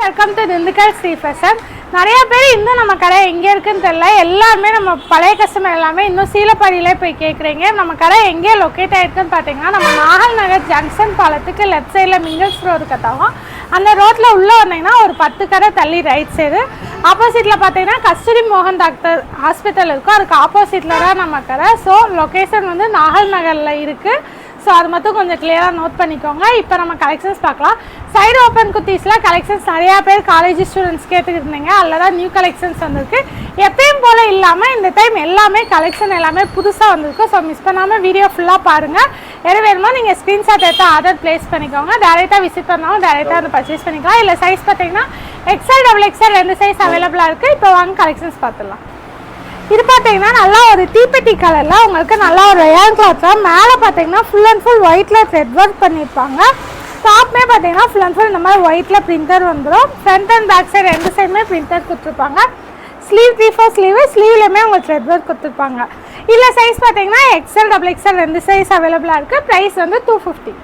Welcome to Dindigul Sri fashion. நிறைய பேர் இன்னும் நம்ம கடை எங்கே இருக்குன்னு தெரியல. எல்லாருமே நம்ம பழைய கஸ்டமர் எல்லாமே இன்னும் சீலப்பாடியிலே போய் கேட்குறீங்க. நம்ம கடை எங்கே லொக்கேட் ஆகிருக்குன்னு பார்த்தீங்கன்னா நம்ம நாகல் நகர் ஜங்ஷன் பாலத்துக்கு லெஃப்ட் சைடில் மிங்கிள்ஸ் ரோடு கத்தாகும். அந்த ரோட்டில் உள்ளே வந்தீங்கன்னா ஒரு 10 கடை தள்ளி ரைட் சைடு ஆப்போசிட்டில் பார்த்தீங்கன்னா கஸ்தூரி மோகன் டாக்டர் ஹாஸ்பிட்டல் இருக்கும். அதுக்கு ஆப்போசிட்டில் தான் நம்ம கடை. ஸோ லொக்கேஷன் வந்து நாகல் நகரில் இருக்குது. ஸோ அது மட்டும் கொஞ்சம் கிளியராக நோட் பண்ணிக்கோங்க. இப்போ நம்ம கலெக்ஷன்ஸ் பார்க்கலாம். சைடு ஓப்பன் குர்த்திஸில் கலெக்ஷன்ஸ் நிறையா பேர் காலேஜ் ஸ்டூடெண்ட்ஸ் கேட்டுக்கிட்டு இருந்தீங்க. அதில் தான் நியூ கலெக்ஷன்ஸ் வந்திருக்கு. எப்பயும் போல் இல்லாமல் இந்த டைம் எல்லாமே கலெக்ஷன் எல்லாமே புதுசாக வந்திருக்கு. ஸோ மிஸ் பண்ணாமல் வீடியோ ஃபுல்லாக பாருங்கள். எது வேணுமோ நீங்கள் ஸ்க்ரீன்ஷாட் எடுத்து ஆர்டர் ப்ளேஸ் பண்ணிக்கோங்க. டேரெக்டாக விசிட் பண்ணாலும் டேரெக்டாக வந்து பர்ச்சேஸ் பண்ணிக்கலாம். இல்லை சைஸ் பார்த்தீங்கன்னா XL XXL 2 சைஸ் அவைலபிளாக இருக்குது. இப்போ வாங்க கலெக்ஷன்ஸ் பார்த்துடலாம். இது பார்த்தீங்கன்னா நல்லா ஒரு தீப்பெட்டி கலரில் உங்களுக்கு நல்லா ஒரு ரயான் கிளாத் தான். மேலே பார்த்தீங்கன்னா ஃபுல் அண்ட் ஃபுல் ஒயிட்டில் த்ரெட் ஒர்க் பண்ணியிருப்பாங்க. டாப்மே பார்த்தீங்கன்னா ஃபுல் அண்ட் ஃபுல் இந்த மாதிரி ஒயிட்டில் பிரிண்டர் வந்துடும். ஃப்ரண்ட் அண்ட் பேக் சைடு 2 சைடுமே பிரிண்டர் கொடுத்துருப்பாங்க. ஸ்லீவ் 3/4 ஸ்லீவ்லையுமே உங்களுக்கு த்ரெட் ஒர்க் கொடுத்துருப்பாங்க. இல்லை சைஸ் பார்த்தீங்கன்னா XL XXL 2 சைஸ் அவைலபிளாக இருக்குது. ப்ரைஸ் வந்து 250.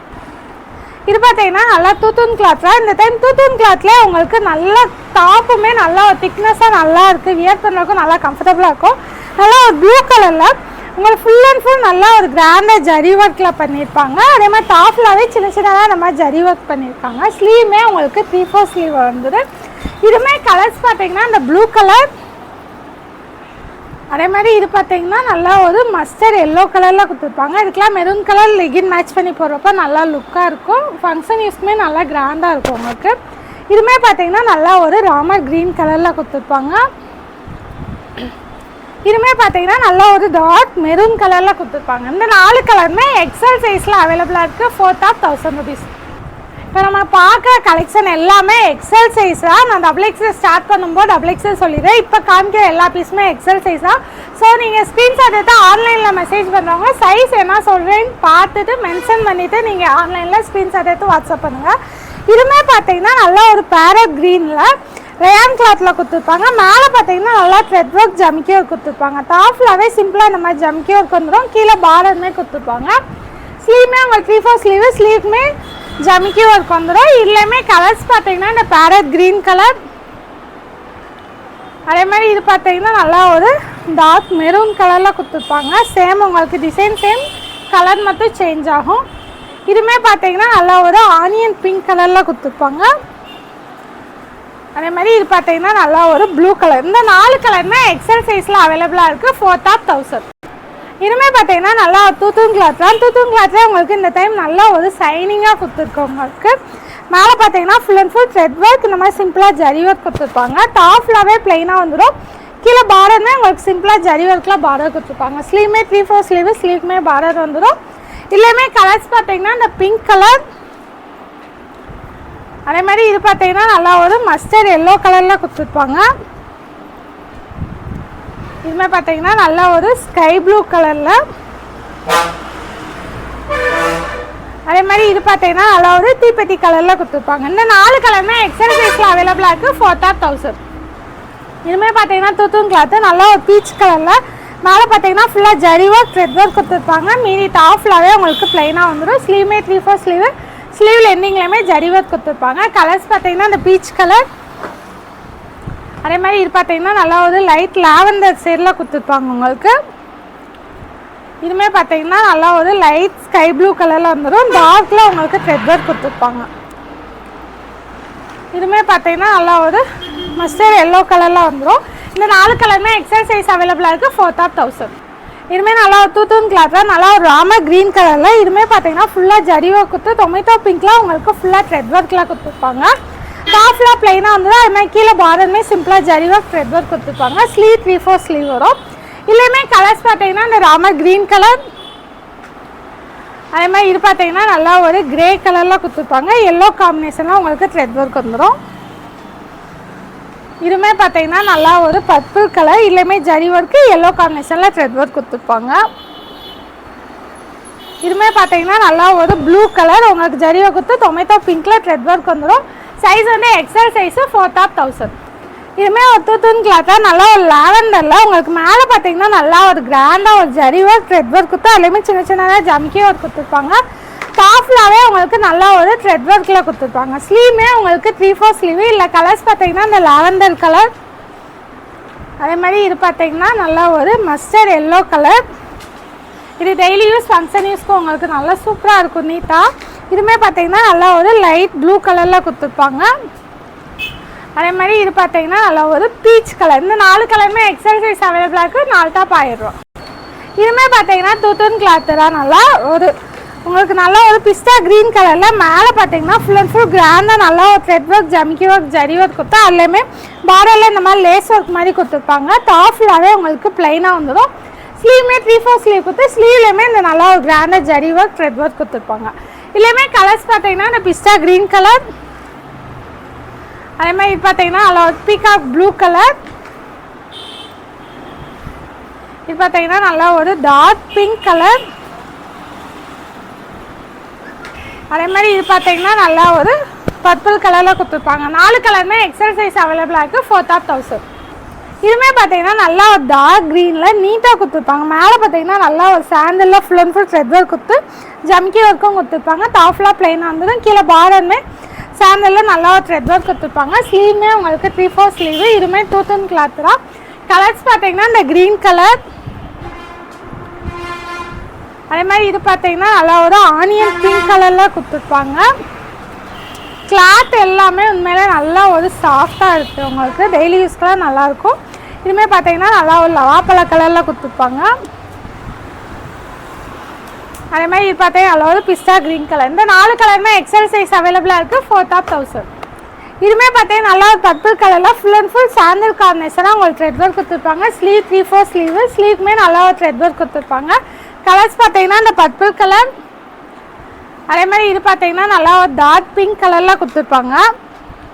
இது பார்த்தீங்கன்னா நல்லா தூத்தூன் கிளாத் தான். இந்த டைம் தூத்தூன் கிளாத்லேயே உங்களுக்கு நல்ல டாப்புமே நல்லா ஒரு திக்னஸாக நல்லா இருக்குது. வியர் பண்ணுறதுக்கும் நல்லா கம்ஃபர்டபுளாக இருக்கும். நல்லா ஒரு ப்ளூ கலரில் உங்களுக்கு ஃபுல் அண்ட் ஃபுல் நல்லா ஒரு கிராண்டாக ஜரி ஒர்க்கில் பண்ணியிருப்பாங்க. அதே மாதிரி டாப்லாவே சின்ன சின்னதாக இந்த மாதிரி ஜரி ஒர்க் பண்ணியிருக்காங்க. ஸ்லீவுமே உங்களுக்கு 3/4 ஸ்லீவ் வந்துடும். இதுவுமே கலர்ஸ் பார்த்தீங்கன்னா இந்த ப்ளூ கலர், அதே மாதிரி இது பார்த்தீங்கன்னா நல்லா ஒரு மஸ்டர்ட் எல்லோ கலரில் கொடுத்துருப்பாங்க. இதுக்கெலாம் மெரூன் கலர் லெகின் மேட்ச் பண்ணி போடுறப்ப நல்லா லுக்காக இருக்கும். ஃபங்க்ஷன் யூஸ்க்குமே நல்லா கிராண்டாக இருக்கும் உங்களுக்கு. இதுவுமே பார்த்தீங்கன்னா நல்லா ஒரு ராமர் க்ரீன் கலரில் கொடுத்துருப்பாங்க. இதுவுமே பார்த்தீங்கன்னா நல்லா ஒரு டார்க் மெரூன் கலரில் கொடுத்துருப்பாங்க. இந்த 4 கலருமே XL சைஸில் அவைலபிளாக இருக்குது. 4 டாப் 1000 rupees. இப்போ நம்ம பார்க்குற கலெக்ஷன் எல்லாமே XL சைஸ் தான். நான் XXL ஸ்டார்ட் பண்ணும்போது XXL சொல்லிடுறேன். இப்போ காமிக்கிற எல்லா பீஸுமே XL சைஸ் தான். ஸோ நீங்கள் ஸ்க்ரீன்ஷாட் எடுத்து ஆன்லைனில் மெசேஜ் பண்ணுறவங்க சைஸ் என்ன சொல்கிறேன்னு பார்த்துட்டு மென்ஷன் பண்ணிவிட்டு நீங்கள் ஆன்லைனில் ஸ்க்ரீன்ஷாட் எடுத்து வாட்ஸ்அப் பண்ணுங்கள். இதுவுமே பார்த்தீங்கன்னா நல்லா ஒரு பேரட் க்ரீனில் ரயான் கிளாத்தில் கொடுத்துருப்பாங்க. மேலே பார்த்தீங்கன்னா நல்லா த்ரெட் ஒர்க் ஜமிக்கி ஒர்க் கொடுத்துருப்பாங்க. டாப்லாவே சிம்பிளாக இந்த மாதிரி ஜமிக்கி ஒர்க் வந்துடும். கீழே பார்டருமே கொடுத்துருப்பாங்க. ஸ்லீவுமே உங்களுக்கு 3/4 ஸ்லீவுமே ஜமிக்கி ஒர்க் வந்துடும். இதுலையுமே கலர்ஸ் பார்த்தீங்கன்னா இந்த பேரட் க்ரீன் கலர், அதே மாதிரி இது பார்த்தீங்கன்னா நல்லா ஒரு டார்க் மெரூன் கலரில் கொடுத்துருப்பாங்க. சேம் உங்களுக்கு டிசைன் சேம், கலர் மட்டும் சேஞ்ச் ஆகும். இதுவுமே பார்த்தீங்கன்னா நல்லா ஒரு ஆனியன் பிங்க் கலரில் கொடுத்துருப்பாங்க. அதே மாதிரி இது பார்த்தீங்கன்னா நல்லா ஒரு ப்ளூ கலர். இந்த 4 கலருமே XL சைஸில் அவைலபிளாக இருக்குது. 4 டாப் 1000. இதுவுமே பார்த்தீங்கன்னா நல்லா தூத்தூன் கிளாத் தான். தூத்தூன் கிளாத்லேயே உங்களுக்கு இந்த டைம் நல்லா ஒரு சைனிங்காக கொடுத்துருக்கு. உங்களுக்கு மேலே பார்த்தீங்கன்னா full and full thread work இந்த மாதிரி சிம்பிளாக ஜரி ஒர்க் கொடுத்துருப்பாங்க. டாப்லாவே பிளைனாக வந்துடும். கீழே பார்டருமே உங்களுக்கு சிம்பிளாக ஜரி ஒர்க்கில் பார்டர் கொடுத்துருப்பாங்க. ஸ்லீவுமே 3/4 ஸ்லீவுமே பார்டர் வந்துடும். இல்லையுமே கலர்ஸ் பார்த்தீங்கன்னா இந்த பிங்க் கலர், அதே மாதிரி இது பார்த்தீங்கன்னா நல்லா ஒரு மஸ்டர்ட் எல்லோ கலரில் கொடுத்துருப்பாங்க. இதுமே பார்த்தீங்கன்னா நல்லா ஒரு ஸ்கை ப்ளூ கலரில், அதே மாதிரி இது பார்த்தீங்கன்னா நல்லா ஒரு தீப்பெட்டி கலரில் கொடுத்துருப்பாங்க. இந்த 4 கலருமே XL சைஸில் அவைலபிளாக இருக்குது. 4 டாப் 1000. இதுவுமே பார்த்தீங்கன்னா தூத்தூன் கிளாத்து நல்லா ஒரு பீச் கலரில், மேலே பார்த்தீங்கன்னா ஃபுல்லாக ஜரி ஒர்க் த்ரெட் ஒர்க் கொடுத்துருப்பாங்க. மீதி டாப்லாவே உங்களுக்கு ப்ளைனாக வந்துடும். ஸ்லீவுமே 3/4 ஸ்லீவ் எண்டிங்லேயுமே ஜரி ஒர்க் கொடுத்துருப்பாங்க. கலர்ஸ் பார்த்தீங்கன்னா இந்த பீச் கலர், அதே மாதிரி இது பார்த்தீங்கன்னா நல்லா ஒரு லைட் லாவெண்டர் ஷேடில் கொடுத்துருப்பாங்க உங்களுக்கு. இதுவுமே பார்த்தீங்கன்னா நல்லா ஒரு லைட் ஸ்கை ப்ளூ கலரில் வந்துடும். டார்க்கில் உங்களுக்கு த்ரெட் ஒர்க் கொடுத்துருப்பாங்க. இதுவுமே பார்த்தீங்கன்னா நல்லா ஒரு மஸ்டர்ட் எல்லோ கலரில் வந்துடும். இந்த 4 கலருமே XL சைஸ் அவைலபிளாக இருக்குது. 4 டாப் 1000. இதுவுமே நல்லா ஒரு தூத்தூன் கிளாத் தான். நல்லா ஒரு ராமர் க்ரீன் கலரில். இதுவுமே பார்த்தீங்கன்னா ஃபுல்லாக ஜரி ஒர்க் கொடுத்து டொமேட்டோ பிங்க்லாம் உங்களுக்கு ஃபுல்லாக த்ரெட் ஒர்க்கில் கொடுத்துருப்பாங்க. டாப்லாம் பிளைனாக வந்துடும். அது மாதிரி கீழே பார்டருமே சிம்பிளாக ஜரி ஒர்க் த்ரெட் ஒர்க் கொடுத்துருப்பாங்க. ஸ்லீவ் 3/4 வரும். இல்லையுமே கலர்ஸ் பார்த்தீங்கன்னா இந்த ராமர் க்ரீன் கலர், அதே மாதிரி இது பார்த்தீங்கன்னா நல்லா ஒரு கிரே கலரில் கொடுத்துருப்பாங்க. எல்லோ காம்பினேஷனில் உங்களுக்கு த்ரெட் ஒர்க் வந்துடும். இதுவுமே பார்த்தீங்கன்னா நல்லா ஒரு பர்பிள் கலர், இல்லையுமே ஜரி ஒர்க்கு எல்லோ காம்பினேஷனில் த்ரெட் ஒர்க் கொடுத்துருப்பாங்க. இதுவுமே பார்த்தீங்கன்னா நல்லா ஒரு ப்ளூ கலர், உங்களுக்கு ஜரி ஒர்க் கொடுத்து டொமேட்டோ பிங்க்கில் த்ரெட் ஒர்க் வந்துடும். சைஸ் வந்து XL சைஸு. 4 டாப் 1000. இதுவுமே ஒரு தூத்தூன் கிளாத்தாக நல்லா ஒரு லாவெண்டரில் உங்களுக்கு மேலே பார்த்தீங்கன்னா நல்லா ஒரு கிராண்டாக ஒரு ஜரி ஒர்க் த்ரெட் ஒர்க் கொடுத்து அதுலேயுமே சின்ன சின்னதாக ஜம்கி ஒர்க் கொடுத்துருப்பாங்க. டாப் ஃபுல்லாகவே உங்களுக்கு நல்லா ஒரு த்ரெட் ஒர்க்கில் கொடுத்துருப்பாங்க. ஸ்லீவுமே உங்களுக்கு 3/4 ஸ்லீவு. இல்லை கலர்ஸ் பார்த்தீங்கன்னா இந்த லாவெண்டர் கலர், அதே மாதிரி இது பார்த்தீங்கன்னா நல்லா ஒரு மஸ்டர்ட் எல்லோ கலர். இது டெய்லி யூஸ் ஃபங்க்ஷன் யூஸ்க்கு உங்களுக்கு நல்லா சூப்பராக இருக்கும் நீட்டாக. இதுவுமே பார்த்தீங்கன்னா நல்லா ஒரு லைட் ப்ளூ கலரில் கொடுத்துருப்பாங்க. அதே மாதிரி இது பார்த்தீங்கன்னா நல்லா ஒரு பீச் கலர். இந்த 4 கலருமே எக்ஸல் சைஸ் அவைலபிளாக இருக்குது. 4 டாப் 1000 ரூபா. இதுவுமே பார்த்தீங்கன்னா தூத்தன் கிளாத்து தான். நல்லா ஒரு உங்களுக்கு நல்லா ஒரு பிஸ்டா க்ரீன் கலரில் மேலே பார்த்தீங்கன்னா ஃபுல் அண்ட் ஃபுல் கிராண்டாக நல்லா ஒரு த்ரெட் ஒர்க், ஜமிக்கி ஒர்க், ஜரி ஒர்க் கொடுத்தா அதுலேயுமே பார்டரில் இந்த மாதிரி லேஸ் ஒர்க் மாதிரி கொடுத்துருப்பாங்க. டாப் ஃபுல்லாகவே உங்களுக்கு ப்ளைனாக வந்துடும். ஸ்லீவுமே 3/4 ஸ்லீவ் கொடுத்து ஸ்லீவ்லேயுமே இந்த நல்லா ஒரு கிராண்டாக ஜரி ஒர்க், த்ரெட் ஒர்க் கொடுத்துருப்பாங்க. இதுலேயுமே கலர்ஸ் பார்த்தீங்கன்னா இந்த பிஸ்டா க்ரீன் கலர், அதே மாதிரி இது பார்த்தீங்கன்னா நல்லா ஒரு பீகாக் ப்ளூ கலர், இது பார்த்தீங்கன்னா நல்லா ஒரு டார்க் பிங்க் கலர், அதே மாதிரி இது பார்த்தீங்கன்னா நல்லா ஒரு பர்பிள் கலரில் கொடுத்துருப்பாங்க. 4 கலருமே எக்ஸல் சைஸ் அவைலபிளாக இருக்குது. 4 டாப் 1000. இதுவுமே பார்த்தீங்கன்னா நல்லா ஒரு டார்க் க்ரீனில் நீட்டாக கொடுத்துருப்பாங்க. மேலே பார்த்தீங்கன்னா நல்லா ஒரு சாண்டலில் full and full thread work கொடுத்து ஜமிக்கி ஒர்க்கும் கொடுத்துருப்பாங்க. டாப் ஃபுல்லாக ப்ளைனாக இருந்ததும் கீழே பார்டருமே சாண்டலில் நல்லா ஒரு த்ரெட் ஒர்க் கொடுத்துருப்பாங்க. ஸ்லீவுமே உங்களுக்கு 3/4 ஸ்லீவு. இதுவுமே தூத்தன் கிளாத்து தான். கலர்ஸ் பார்த்தீங்கன்னா இந்த க்ரீன் கலர், அதே மாதிரி இது பார்த்தீங்கன்னா நல்லா ஒரு ஆனியன் பிங்க் கலரில் கொடுத்துருப்பாங்க. கிளாத் எல்லாமே உண்மையிலே நல்லா ஒரு சாஃப்டாக இருக்குது. உங்களுக்கு டெய்லி யூஸ்க்கெலாம் நல்லாயிருக்கும். இதுவுமே பார்த்தீங்கன்னா நல்லா ஒரு லவாப்பழ கலரில் கொடுத்துருப்பாங்க. அதே மாதிரி இது பார்த்தீங்கன்னா நல்லா ஒரு பிஸ்டா க்ரீன் கலர். இந்த 4 கலருமே எக்ஸல் சைஸ் அவைலபிளாக இருக்குது. 4 டாப் 1000. இதுவுமே பார்த்தீங்கன்னா நல்லா ஒரு பர்பிள் கலரில் ஃபுல் அண்ட் ஃபுல் சாண்டல் காம்பினேஷனாக உங்களுக்கு த்ரெட் ஒர்க் கொடுத்துருப்பாங்க. Sleeve 3/4 sleeve. ஸ்லீவுமே நல்லா ஒரு த்ரெட் ஒர்க் கொடுத்துருப்பாங்க. கலர்ஸ் பார்த்தீங்கன்னா இந்த பர்பிள் கலர், அதே மாதிரி இது பார்த்தீங்கன்னா நல்லா ஒரு டார்க் பிங்க் கலரில் கொடுத்துருப்பாங்க.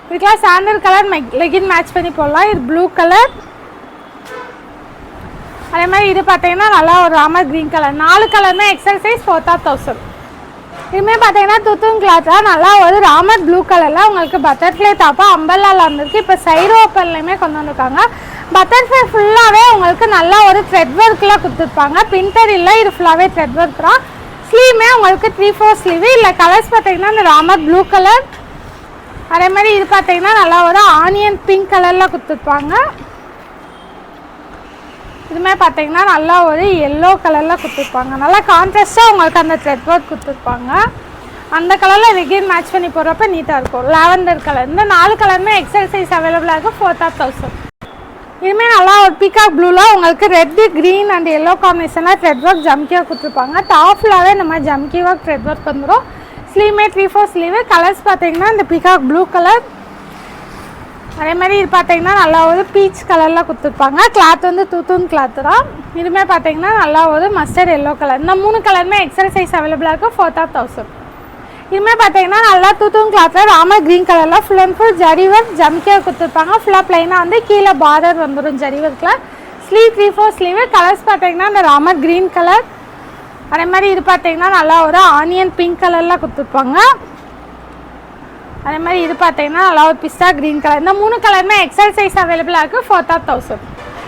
இதுக்கெல்லாம் சாண்டல் கலர் லெகின் மேட்ச் பண்ணி போடலாம். இது ப்ளூ கலர், அதே மாதிரி இது பார்த்தீங்கன்னா நல்லா ஒரு ராமர் க்ரீன் கலர். 4 கலருமே எக்ஸல் சைஸ் 4 டாப் 1000. இதுவுமே பார்த்தீங்கன்னா தூத்தன் கிளாத்தாக நல்லா ஒரு ராமர் ப்ளூ கலரில் உங்களுக்கு பட்டர்ஃப்ளை டாப்பாக அம்பர்லாவில் இருந்திருக்கு. இப்போ சைடு ஓப்பன்லையுமே கொண்டு வந்திருக்காங்க. பட்டர்ஃப்ளை ஃபுல்லாகவே உங்களுக்கு நல்லா ஒரு த்ரெட் ஒர்க்கில் கொடுத்துருப்பாங்க. பிரிண்டர் இல்லை, இது ஃபுல்லாகவே த்ரெட் ஒர்க் தான். ஸ்லீவுமே உங்களுக்கு 3/4 ஸ்லீவு. இல்லை கலர்ஸ் பார்த்தீங்கன்னா இந்த ராமர் ப்ளூ கலர், அதே மாதிரி இது பார்த்தீங்கன்னா நல்லா ஒரு ஆனியன் பிங்க் கலரில் கொடுத்துருப்பாங்க. இதுவுமே பார்த்தீங்கன்னா நல்லா ஒரு எல்லோ கலரில் கொடுத்துருப்பாங்க. நல்லா கான்ட்ராஸ்ட்டாக உங்களுக்கு அந்த த்ரெட் ஒர்க் கொடுத்துருப்பாங்க. அந்த கலரில் ரெகின் மேட்ச் பண்ணி போடுறப்ப நீட்டாக இருக்கும். Lavender colour. இந்த 4 கலருமே எக்ஸல் சைஸ் அவைலபிளாக இருக்குது. 4 டாப் 1000. இதுவுமே நல்லா ஒரு பீகாக் ப்ளூவில் உங்களுக்கு ரெட்டு, க்ரீன் அண்ட் எல்லோ காம்பினேஷனாக த்ரெட் ஒர்க் ஜம்கியாக கொடுத்துருப்பாங்க. டாப் ஃபுல்லாகவே இந்த மாதிரி ஜம்கி ஒர்க் த்ரெட் ஒர்க் வந்துடும். ஸ்லீவுமே 3/4 ஸ்லீவு. கலர்ஸ் பார்த்தீங்கன்னா இந்த பீகாக் ப்ளூ கலர், அதே மாதிரி இது பார்த்தீங்கன்னா நல்லா ஒரு பீச் கலரில் கொடுத்துருப்பாங்க. கிளாத் வந்து தூத்தூன் கிளாத்து தான். இதுவுமே பார்த்தீங்கன்னா நல்லா ஒரு மஸ்டர்ட் எல்லோ கலர். இந்த 3 கலருமே எக்ஸல் சைஸ் அவைலபிளாக இருக்குது. 4 டாப் 1000. இதுவுமே பார்த்தீங்கன்னா நல்லா தூத்தூன் கிளாத்தில் ராமர் க்ரீன் கலரில் full and full zari work ஜம்கியாக கொடுத்துருப்பாங்க. ஃபுல்லாக ப்ளைனாக வந்து கீழே பார்டர் வந்துடும் ஜரி ஒர்க்கில். Sleeve 3/4 sleeve. கலர்ஸ் பார்த்தீங்கன்னா இந்த ராமர் க்ரீன் கலர், அதே மாதிரி இது பார்த்தீங்கன்னா நல்லா ஒரு ஆனியன் பிங்க் கலரில் கொடுத்துருப்பாங்க. அதே மாதிரி இது பார்த்தீங்கன்னா நல்லா ஒரு பிஸ்டா க்ரீன் கலர். இந்த 3 கலருமே எக்ஸல் சைஸ் அவைலபிளாக இருக்குது. 4 டாப் 1000.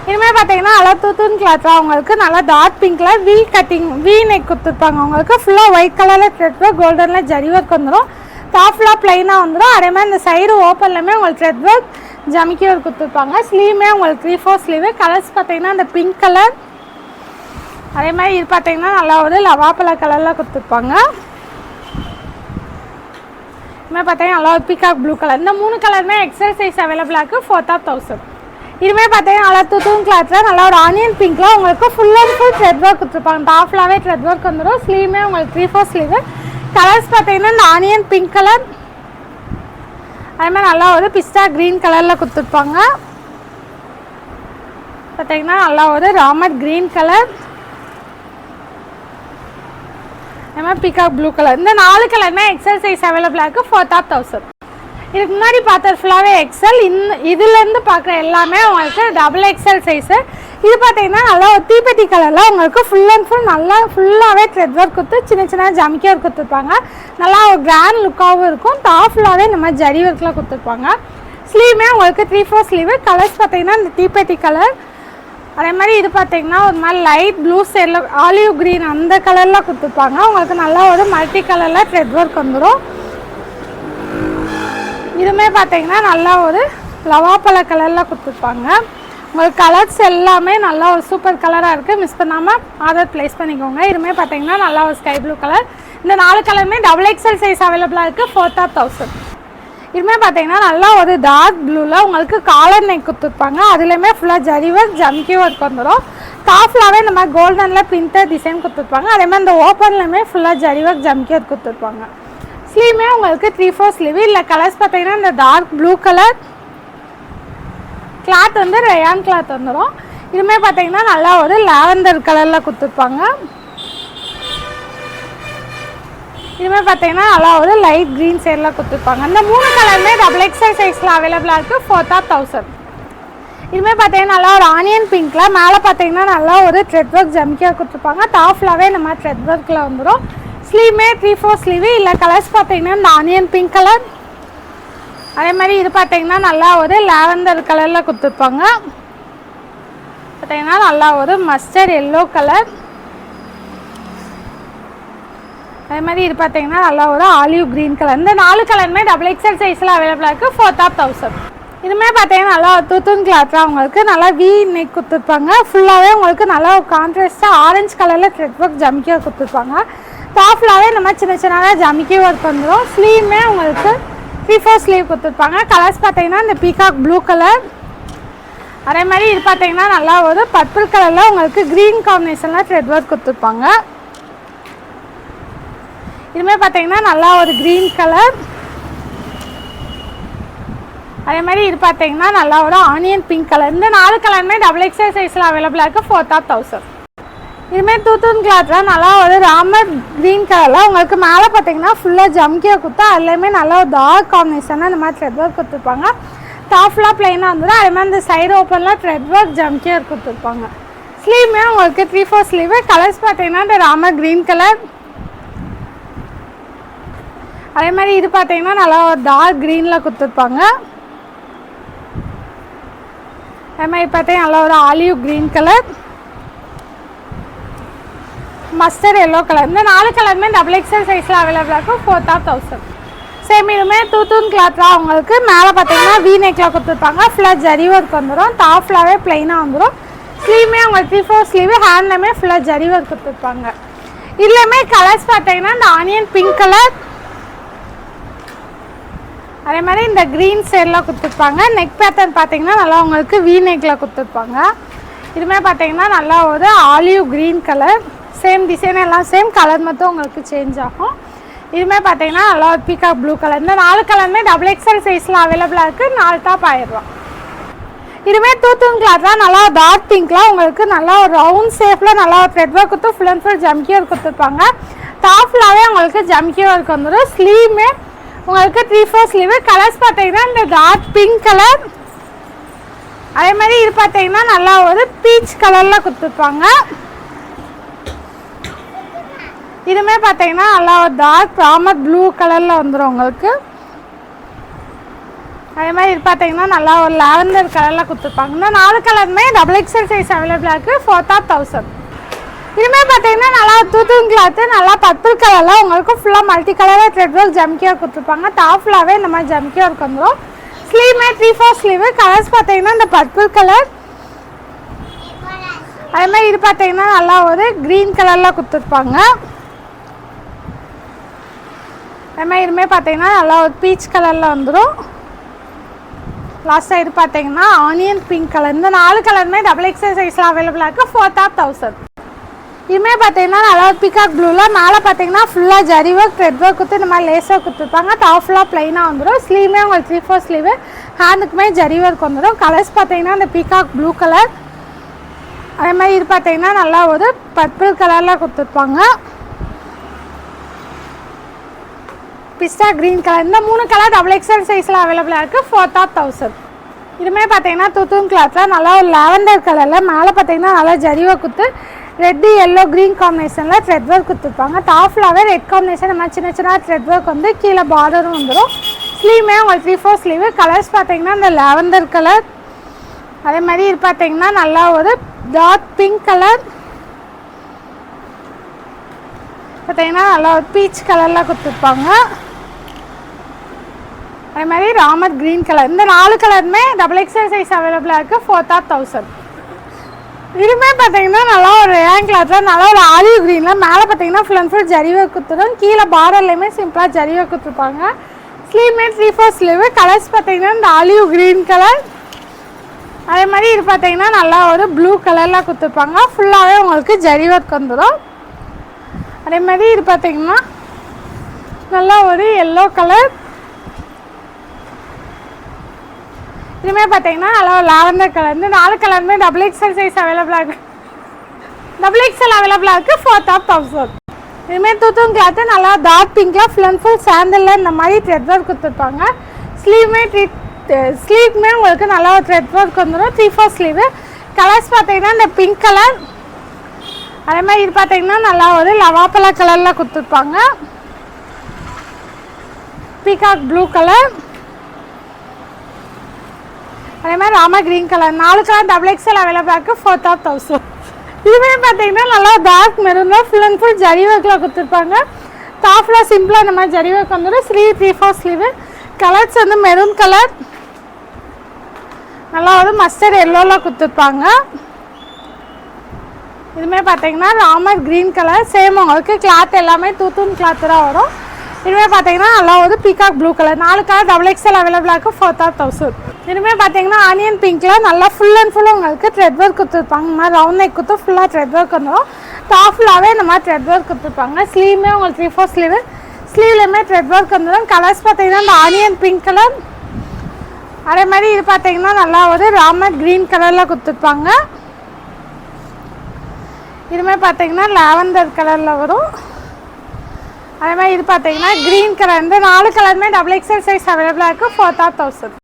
இதுவுமே பார்த்தீங்கன்னா நல்லா தூத்தூன் கிளாத்தாக உங்களுக்கு நல்லா டார்க் பிங்க்கில் வீ கட்டிங் வீ நெக் கொடுத்துருப்பாங்க. உங்களுக்கு ஃபுல்லாக ஒயிட் கலரில் த்ரெட் ஒர்க், கோல்டனில் ஜரி ஒர்க் வந்துடும். டாப் ஃபுல்லாக ப்ளைனாக வந்துடும். அதே மாதிரி இந்த சைடு ஓப்பன்லையுமே உங்களுக்கு த்ரெட் ஒர்க் ஜமிக்கி ஒர்க் கொடுத்துருப்பாங்க. ஸ்லீவுமே உங்களுக்கு 3/4 ஸ்லீவு. கலர்ஸ் பார்த்தீங்கன்னா இந்த பிங்க் கலர், அதே மாதிரி இது பார்த்தீங்கன்னா நல்லா ஒரு லவாப்பழ கலரில் கொடுத்துருப்பாங்க. இதுமாதிரி பார்த்தீங்கன்னா நல்லா ஒரு பீகாக் ப்ளூ கலர். இந்த 3 கலருமே எக்ஸல் சைஸ் அவைலபிளாக இருக்குது. 4 டாப் 1000. இதுவுமே பார்த்தீங்கன்னா நல்லா தூத்தூன் கிளாத்தில் நல்லா ஒரு ஆனியன் பிங்க்கில் உங்களுக்கு full and full thread work கொடுத்துருப்பாங்க. டாப் ஃபுல்லாகவே த்ரெட் ஒர்க் வந்துடும். ஸ்லீவுமே உங்களுக்கு 3/4 ஸ்லீவு. கலர்ஸ் பார்த்தீங்கன்னா இந்த ஆனியன் பிங்க் கலர், அதே மாதிரி நல்லா ஒரு பிஸ்டா க்ரீன் கலரில் கொடுத்துருப்பாங்க. பார்த்தீங்கன்னா நல்லா ஒரு ராமர் க்ரீன் கலர், அதே மாதிரி பீகாக் ப்ளூ கலர். இந்த 4 கலருமே எக்ஸல் சைஸ் அவைலபிளாக இருக்குது. 4 டாப் 1000. இதுக்கு முன்னாடி பார்த்தது ஃபுல்லாகவே எக்ஸல். இதுலேருந்து பார்க்குற எல்லாமே உங்களுக்கு டபுள் எக்ஸல் சைஸு. இது பார்த்தீங்கன்னா நல்லா ஒரு தீப்பெட்டி கலரில் உங்களுக்கு ஃபுல் அண்ட் ஃபுல் நல்லா ஃபுல்லாகவே த்ரெட் ஒர்க் கொடுத்து சின்ன சின்ன ஜமிக்கி ஒர்க் கொடுத்துருப்பாங்க. நல்லா ஒரு கிராண்ட் லுக்காகவும் இருக்கும். டாப் ஃபுல்லாகவே இந்த மாதிரி ஜரி ஒர்க்கில் கொடுத்துருப்பாங்க. ஸ்லீவுமே உங்களுக்கு 3/4 ஸ்லீவு. கலர்ஸ் பார்த்தீங்கன்னா இந்த தீப்பெட்டி கலர், அதே மாதிரி இது பார்த்தீங்கன்னா ஒரு மாதிரி லைட் ப்ளூ ஷேடில் ஆலிவ் க்ரீன் அந்த கலரில் கொடுத்துருப்பாங்க. உங்களுக்கு நல்லா ஒரு மல்டி கலரில் த்ரெட் ஒர்க் வந்துடும். இதுவுமே பார்த்தீங்கன்னா நல்லா ஒரு லவாப்பழ கலரில் கொடுத்துருப்பாங்க. உங்களுக்கு கலர்ஸ் எல்லாமே நல்லா ஒரு சூப்பர் கலராக இருக்குது. மிஸ் பண்ணாமல் ஆர்டர் ப்ளேஸ் பண்ணிக்கோங்க. இதுவுமே பார்த்தீங்கன்னா நல்லா ஒரு ஸ்கை ப்ளூ கலர். இந்த 4 கலருமே XXL சைஸ் அவைலபிளாக இருக்குது. 4,000. இதுவுமே பார்த்தீங்கன்னா நல்லா ஒரு டார்க் ப்ளூவில் உங்களுக்கு காலர் நெக் கொடுத்துருப்பாங்க. அதுலேயுமே ஃபுல்லாக ஜரி ஒர்க் ஜம்கி ஒர்க் வந்துடும். டாப்லாகவே இந்த மாதிரி கோல்டனில் பிரிண்டர் டிசைன் கொடுத்துருப்பாங்க. அதே மாதிரி இந்த ஓப்பன்லேயுமே ஃபுல்லாக ஜரி ஒர்க் ஜம்கி ஒர்க் கொடுத்துருப்பாங்க. ஸ்லீவுமே உங்களுக்கு 3/4 ஸ்லீவ். இல்லை கலர்ஸ் பார்த்தீங்கன்னா இந்த டார்க் ப்ளூ கலர் கிளாத் வந்து ரயான் கிளாத் வந்துடும். இதுவுமே பார்த்தீங்கன்னா நல்லா ஒரு லாவெண்டர் கலரில் கொடுத்துருப்பாங்க. இதுவுமே பார்த்தீங்கன்னா நல்லா ஒரு லைட் க்ரீன் ஷேடில் கொடுத்துருப்பாங்க. இந்த 3 கலருமே XXL சைஸில் அவைலபிளாக இருக்குது. 4,000. இதுவுமே பார்த்தீங்கன்னா நல்லா ஒரு ஆனியன் பிங்க்கில் மேலே பார்த்தீங்கன்னா நல்லா ஒரு த்ரெட் ஒர்க் ஜம்கியாக கொடுத்துருப்பாங்க. டாப்லாகவே இந்த மாதிரி த்ரெட் ஒர்க்கில் வந்துடும். ஸ்லீவுமே 3/4 ஸ்லீவு. இல்லை கலர்ஸ் பார்த்தீங்கன்னா இந்த ஆனியன் பிங்க் கலர். அதே மாதிரி இது பார்த்தீங்கன்னா நல்லா ஒரு லாவெண்டர் கலரில் கொடுத்துருப்பாங்க. பார்த்தீங்கன்னா நல்லா ஒரு மஸ்டர்ட் எல்லோ கலர். அதே மாதிரி இது பார்த்தீங்கன்னா நல்லா ஒரு ஆலிவ் க்ரீன் கலர். இந்த 4 கலருமே XXL சைஸில் அவைலபிளாக இருக்குது. 4,000. இதுவுமே பார்த்தீங்கன்னா நல்லா தூத்தூன் கிளாத்தாக உங்களுக்கு நல்லா வி நெக் கொடுத்துருப்பாங்க. ஃபுல்லாகவே உங்களுக்கு நல்லா கான்ட்ராஸ்ட்டாக ஆரஞ்சு கலரில் த்ரெட் ஒர்க் ஜம்கியாக கொடுத்துருப்பாங்க. டாப்லாகவே இந்த மாதிரி சின்ன சின்னதாக ஜம்கி ஒர்க் வந்துடும். ஸ்லீவுமே உங்களுக்கு 3/4 ஸ்லீவ் கொடுத்துருப்பாங்க. கலர்ஸ் பார்த்தீங்கன்னா இந்த பீகாக் ப்ளூ கலர். அதே மாதிரி இது பார்த்தீங்கன்னா நல்லா ஒரு பர்பிள் கலரில் உங்களுக்கு க்ரீன் காம்பினேஷனில் த்ரெட் ஒர்க் கொடுத்துருப்பாங்க. இதுவுமே பார்த்தீங்கன்னா நல்லா ஒரு க்ரீன் கலர். அதே மாதிரி இது பார்த்தீங்கன்னா நல்லா ஒரு ஆனியன் பிங்க் கலர். இந்த 4 கலருமே XXL சைஸில் அவைலபிளாக இருக்குது. 4,000. இதுமாரி தூத்தூன் கிளாத்தில் நல்லா ஒரு ராமர் க்ரீன் கலரில் உங்களுக்கு மேலே பார்த்தீங்கன்னா ஃபுல்லாக ஜம்கியாக கொடுத்தா அதுலேயுமே நல்லா ஒரு டார்க் காம்பினேஷனாக இந்த மாதிரி த்ரெட் ஒர்க் கொடுத்துருப்பாங்க. டாப்லாம் ப்ளைனாக வந்துடும். அதே மாதிரி இந்த சைடு ஓப்பனில் த்ரெட் ஒர்க் ஜம்கியாக கொடுத்துருப்பாங்க. ஸ்லீவுமே உங்களுக்கு 3/4 ஸ்லீவு. கலர்ஸ் பார்த்தீங்கன்னா இந்த ராமர் க்ரீன் கலர். அதே மாதிரி இது பார்த்தீங்கன்னா நல்லா ஒரு டார்க் க்ரீனில் கொடுத்துருப்பாங்க. அதே மாதிரி பார்த்தீங்கன்னா நல்லா ஒரு olive green colour, mustard yellow colour. இந்த 4 கலருமே XXL சைஸில் அவைலபிளாக இருக்கும். 4,000. சேம் இதுவுமே தூத்தூன் கிளாத்லாம் உங்களுக்கு மேலே பார்த்தீங்கன்னா வி நெக்கில் கொடுத்துருப்பாங்க. ஃபுல்லாக ஜரி ஒர்க் வந்துடும். டாப் ஃபுல்லாகவே ப்ளைனாக வந்துடும். ஸ்லீவுமே உங்களுக்கு 3/4 ஸ்லீவு. ஹேண்ட்லேயுமே ஃபுல்லாக ஜரி ஒர்க் கொடுத்துருப்பாங்க. இதுலேயுமே கலர்ஸ் பார்த்தீங்கன்னா இந்த ஆனியன் பிங்க் கலர், அதே மாதிரி இந்த க்ரீன் ஷேடில் கொடுத்துருப்பாங்க. நெக் பேட்டர்ன் பார்த்தீங்கன்னா நல்லா உங்களுக்கு வி நெக்கில் கொடுத்துருப்பாங்க. இதுவுமே பார்த்தீங்கன்னா நல்லா ஒரு olive green colour. Same design எல்லாம் சேம், கலர் மட்டும் உங்களுக்கு சேஞ்ச் ஆகும். இதுவுமே பார்த்தீங்கன்னா நல்லா ஒரு பீகாக் ப்ளூ கலர். இந்த 4 கலருமே XXL சைஸில் அவைலபிளாக இருக்குது. 4 டாப் 1000 ரூபா. இதுவுமே தூத்தூன் கிளாத் தான். நல்லா டார்க் பிங்க்லாம் உங்களுக்கு நல்லா ஒரு ரவுண்ட் ஷேப்பில் நல்லா ஒரு த்ரெட் ஒர்க் கொடுத்து full and full jamki work கொடுத்துருப்பாங்க. டாப்லாகவே உங்களுக்கு ஜம்கி ஒர்க் வந்துடும். ஸ்லீவுமே உங்களுக்கு 3/4 ஸ்லீவு. கலர்ஸ் பார்த்தீங்கன்னா இந்த டார்க் பிங்க் கலர், அதே மாதிரி இது பார்த்தீங்கன்னா நல்லா ஒரு பீச் கலரில் கொடுத்துருப்பாங்க. இதுவுமே பார்த்தீங்கன்னா நல்லா ஒரு டார்க் ராமர் ப்ளூ கலரில் வந்துடும் உங்களுக்கு. அதே மாதிரி இது பார்த்தீங்கன்னா நல்லா ஒரு லாவெண்டர் கலரில் கொடுத்துருப்பாங்க. இந்த 4 கலருமே XXL சைஸ் அவைலபிளாக இருக்குது. 4,000. இதுவுமே பார்த்தீங்கன்னா நல்லா தூத்தூன் கிளாத்து நல்லா பர்பிள் கலரில் உங்களுக்கு ஃபுல்லாக மல்டி கலராக த்ரெட் ஒர்க் ஜம்கியாக கொடுத்துருப்பாங்க. டாப்லாகவே இந்த மாதிரி ஜம்கி ஒர்க் வந்துடும். ஸ்லீவுமே 3/4 ஸ்லீவு. கலர்ஸ் பார்த்தீங்கன்னா இந்த பர்பிள் கலர், அதே மாதிரி இது பார்த்தீங்கன்னா நல்லா ஒரு க்ரீன் கலரில் கொடுத்துருப்பாங்க. அதே மாதிரி இதுவுமே பார்த்தீங்கன்னா நல்லா ஒரு பீச் கலரில் வந்துடும். லாஸ்ட் சைடு பார்த்தீங்கன்னா ஆனியன் பிங்க் கலர். இந்த 4 கலருமே XXL சைஸில் அவைலபிளாக இருக்குது. 4,000. இதுவுமே பார்த்தீங்கன்னா நல்லா பீகாக் ப்ளூவில் மேலே பார்த்தீங்கன்னா ஃபுல்லாக ஜரி ஒர்க் த்ரெட் ஒர்க் கொடுத்து இந்த மாதிரி லேஸாக கொடுத்துருப்பாங்க. டாப் ஃபுல்லாக ப்ளைனாக வந்துடும். ஸ்லீவுமே உங்களுக்கு 3/4 ஸ்லீவு. ஹேண்டுக்குமே ஜரி ஒர்க் வந்துடும். கலர்ஸ் பார்த்தீங்கன்னா இந்த பீகாக் ப்ளூ கலர், அதே மாதிரி இது பார்த்தீங்கன்னா நல்லா ஒரு பர்பிள் கலரில் கொடுத்துருப்பாங்க. பிஸ்டா க்ரீன் கலர். இந்த 3 கலர் XXL சைஸில் அவைலபிளாக இருக்குது. 4,000. இதுவுமே பார்த்தீங்கன்னா தூத்தூன் கிளாத்தில் நல்லா ஒரு லாவெண்டர் கலரில் மேலே பார்த்தீங்கன்னா நல்லா ஜரி ஒர்க் கொடுத்து ரெட் எல்லோ க்ரீன் காம்பினேஷனில் த்ரெட் ஒர்க் கொடுத்துருப்பாங்க. டாப்லாகவே ரெட் காம்பினேஷன் நம்ம சின்ன சின்ன த்ரெட் ஒர்க் வந்து கீழே பார்டரும் வந்துடும். ஸ்லீவுமே உங்களுக்கு 3/4 ஸ்லீவு. கலர்ஸ் பார்த்தீங்கன்னா இந்த லாவெண்டர் கலர், அதே மாதிரி இது பார்த்தீங்கன்னா நல்லா ஒரு டார்க் பிங்க் கலர், பார்த்தீங்கன்னா நல்லா ஒரு பீச் கலரில் கொடுத்துருப்பாங்க. அதே மாதிரி ராமர் க்ரீன் கலர். இந்த 4 கலருமே XXL சைஸ் அவைலபிளாக இருக்குது. 4,000. இதுவுமே பார்த்தீங்கன்னா நல்லா ஒரு ரேன் கிளாத்தில் நல்லா ஒரு ஆலிவ் க்ரீனில் மேலே பார்த்தீங்கன்னா full and full zari work கொடுத்துரும். கீழே பார்டர்லேயுமே சிம்பிளாக ஜரி ஒர்க் கொடுத்துருப்பாங்க. ஸ்லீவ்மே 3/4 ஸ்லீவ். கலர்ஸ் பார்த்தீங்கன்னா இந்த ஆலிவ் க்ரீன் கலர், அதே மாதிரி இது பார்த்தீங்கன்னா நல்லா ஒரு ப்ளூ கலரில் கொடுத்துருப்பாங்க. ஃபுல்லாகவே உங்களுக்கு ஜரி ஒர்க் வந்துடும். அதே மாதிரி இது பார்த்தீங்கன்னா நல்லா ஒரு எல்லோ கலர். இதுவுமே பார்த்தீங்கன்னா நல்லா ஒரு லாவெண்டர் கலர். இந்த 4 கலருமே XXL சைஸ் அவைலபிளாக இருக்குது. XXL அவைலபிளாக இருக்குது. 4,000. இதுவுமே தூத்தும் கிளாத்து நல்லா டார்க் பிங்கில் ஃபுல் அண்ட் ஃபுல் சாண்டலில் இந்த மாதிரி த்ரெட் ஒர்க் கொடுத்துருப்பாங்க. ஸ்லீவ்மே உங்களுக்கு நல்லா ஒரு த்ரெட் ஒர்க் வந்துடும். 3/4 ஸ்லீவு. கலர்ஸ் பார்த்தீங்கன்னா இந்த பிங்க் கலர், அதே மாதிரி இது பார்த்தீங்கன்னா நல்லா ஒரு லவாப்பழ கலரில் கொடுத்துருப்பாங்க. பீகாக் ப்ளூ கலர், அதே மாதிரி Rama green colour. 4 colour XXL அவைலபிளாக இருக்குது. 4,000. இதுவே பார்த்தீங்கன்னா நல்லா டார்க் மெரூனில் ஃபுல் அண்ட் ஃபுல் ஜரி ஒர்க்கில் கொடுத்துருப்பாங்க. டாப்பில் சிம்பிளாக இந்த மாதிரி ஜரி ஒர்க் வந்துடும். 3/4 ஸ்லீவு. கலர்ஸ் வந்து மெரூன் கலர், நல்லா ஒரு மஸ்டர்ட் எல்லோவில் கொடுத்துருப்பாங்க. இதுவுமே பார்த்தீங்கன்னா ராமர் க்ரீன் கலர். சேம் உங்களுக்கு கிளாத் எல்லாமே தூத்தூன் கிளாத்து தான் வரும். இதுவுமே பார்த்தீங்கன்னா நல்லா ஒரு peacock blue colour. 4 colour XXL அவைலபிளாக இருக்குது. 4,000. இதுவுமே பார்த்தீங்கன்னா ஆனியன் பிங்க்கில் நல்லா ஃபுல் அண்ட் ஃபுல் உங்களுக்கு த்ரெட் ஒர்க் கொடுத்துருப்பாங்க. இந்த மாதிரி ரவுண்ட் நெக் கொடுத்து ஃபுல்லாக த்ரெட் ஒர்க் வந்துடும். டாப் ஃபுல்லாகவே இந்த மாதிரி த்ரெட் ஒர்க் கொடுத்துருப்பாங்க. ஸ்லீவுமே உங்களுக்கு 3/4 ஸ்லீவு. ஸ்லீவ்லேயுமே த்ரெட் ஒர்க் வந்துடும். கலர்ஸ் பார்த்தீங்கன்னா இந்த ஆனியன் பிங்க் கலர், அதே மாதிரி இது பார்த்தீங்கன்னா நல்லா ஒரு ராமர் க்ரீன் கலரில் கொடுத்துருப்பாங்க. இதுவுமே பார்த்தீங்கன்னா லாவெண்டர் கலரில் வரும். அதே மாதிரி இது பார்த்தீங்கன்னா க்ரீன் கலர். இந்த 4 கலருமே XXL சைஸ் அவைலபிளாக இருக்குது. 4,000.